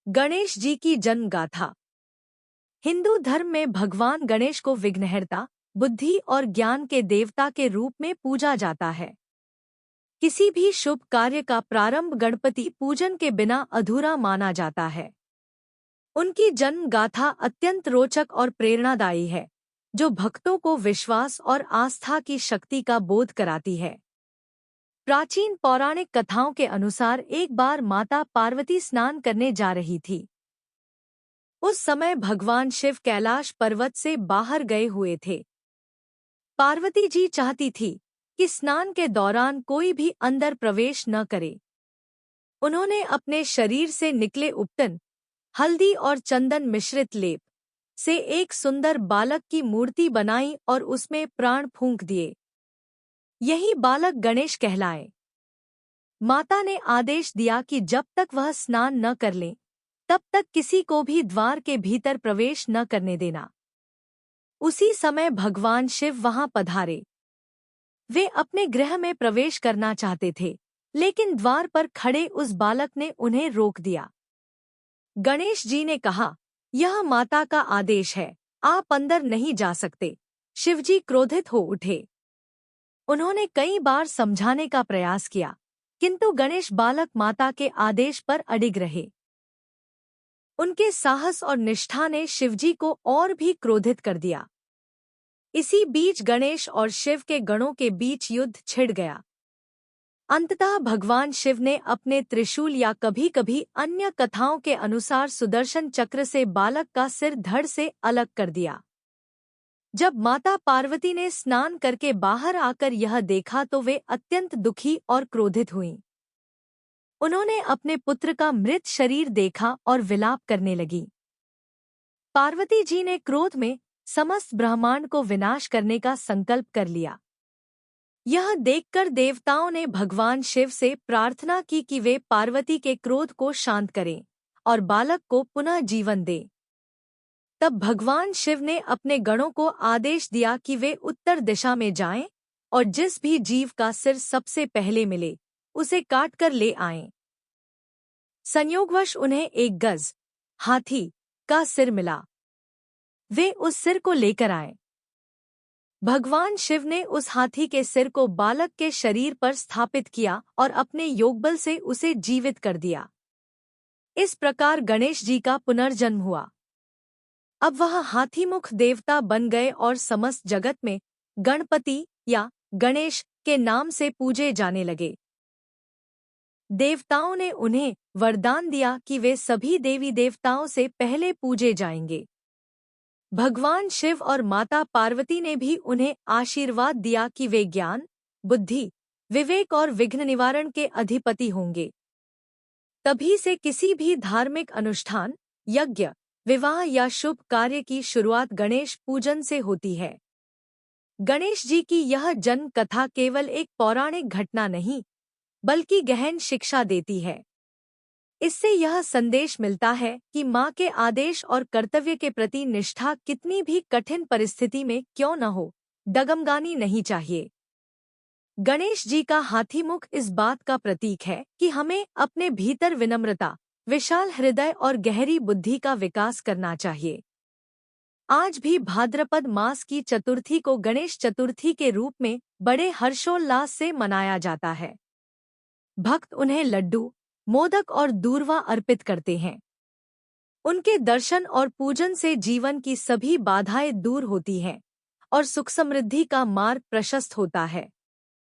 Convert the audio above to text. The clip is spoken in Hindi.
गणेश जी की जन्म गाथा। हिंदू धर्म में भगवान गणेश को विघ्नहर्ता, बुद्धि और ज्ञान के देवता के रूप में पूजा जाता है। किसी भी शुभ कार्य का प्रारंभ गणपति पूजन के बिना अधूरा माना जाता है। उनकी जन्म गाथा अत्यंत रोचक और प्रेरणादायी है, जो भक्तों को विश्वास और आस्था की शक्ति का बोध कराती है। प्राचीन पौराणिक कथाओं के अनुसार एक बार माता पार्वती स्नान करने जा रही थी। उस समय भगवान शिव कैलाश पर्वत से बाहर गए हुए थे। पार्वती जी चाहती थी कि स्नान के दौरान कोई भी अंदर प्रवेश न करे। उन्होंने अपने शरीर से निकले उपटन, हल्दी और चंदन मिश्रित लेप से एक सुंदर बालक की मूर्ति बनाई और उसमें प्राण फूंक दिए। यही बालक गणेश कहलाए। माता ने आदेश दिया कि जब तक वह स्नान न कर ले, तब तक किसी को भी द्वार के भीतर प्रवेश न करने देना। उसी समय भगवान शिव वहां पधारे। वे अपने गृह में प्रवेश करना चाहते थे, लेकिन द्वार पर खड़े उस बालक ने उन्हें रोक दिया। गणेश जी ने कहा, यह माता का आदेश है, आप अंदर नहीं जा सकते। शिवजी क्रोधित हो उठे। उन्होंने कई बार समझाने का प्रयास किया, किंतु गणेश बालक माता के आदेश पर अडिग रहे। उनके साहस और निष्ठा ने शिवजी को और भी क्रोधित कर दिया। इसी बीच गणेश और शिव के गणों के बीच युद्ध छिड़ गया। अंततः भगवान शिव ने अपने त्रिशूल या कभी-कभी अन्य कथाओं के अनुसार सुदर्शन चक्र से बालक का सिर धड़ से अलग कर दिया। जब माता पार्वती ने स्नान करके बाहर आकर यह देखा तो वे अत्यंत दुखी और क्रोधित हुईं। उन्होंने अपने पुत्र का मृत शरीर देखा और विलाप करने लगी। पार्वती जी ने क्रोध में समस्त ब्रह्मांड को विनाश करने का संकल्प कर लिया। यह देखकर देवताओं ने भगवान शिव से प्रार्थना की कि वे पार्वती के क्रोध को शांत करें और बालक को पुनः जीवन दें। तब भगवान शिव ने अपने गणों को आदेश दिया कि वे उत्तर दिशा में जाएं और जिस भी जीव का सिर सबसे पहले मिले, उसे काटकर ले आएं। संयोगवश उन्हें एक गज, हाथी, का सिर मिला। वे उस सिर को लेकर आए। भगवान शिव ने उस हाथी के सिर को बालक के शरीर पर स्थापित किया और अपने योगबल से उसे जीवित कर दिया। इस प्रकार गणेश जी का पुनर्जन्म हुआ। अब वह हाथीमुख देवता बन गए और समस्त जगत में गणपति या गणेश के नाम से पूजे जाने लगे। देवताओं ने उन्हें वरदान दिया कि वे सभी देवी देवताओं से पहले पूजे जाएंगे। भगवान शिव और माता पार्वती ने भी उन्हें आशीर्वाद दिया कि वे ज्ञान, बुद्धि, विवेक और विघ्न निवारण के अधिपति होंगे। तभी से किसी भी धार्मिक अनुष्ठान, यज्ञ, विवाह या शुभ कार्य की शुरुआत गणेश पूजन से होती है। गणेश जी की यह जन्म कथा केवल एक पौराणिक घटना नहीं, बल्कि गहन शिक्षा देती है। इससे यह संदेश मिलता है कि माँ के आदेश और कर्तव्य के प्रति निष्ठा कितनी भी कठिन परिस्थिति में क्यों न हो, डगमगानी नहीं चाहिए। गणेश जी का हाथीमुख इस बात का प्रतीक है कि हमें अपने भीतर विनम्रता, विशाल हृदय और गहरी बुद्धि का विकास करना चाहिए। आज भी भाद्रपद मास की चतुर्थी को गणेश चतुर्थी के रूप में बड़े हर्षोल्लास से मनाया जाता है। भक्त उन्हें लड्डू, मोदक और दूर्वा अर्पित करते हैं। उनके दर्शन और पूजन से जीवन की सभी बाधाएं दूर होती हैं और सुख समृद्धि का मार्ग प्रशस्त होता है।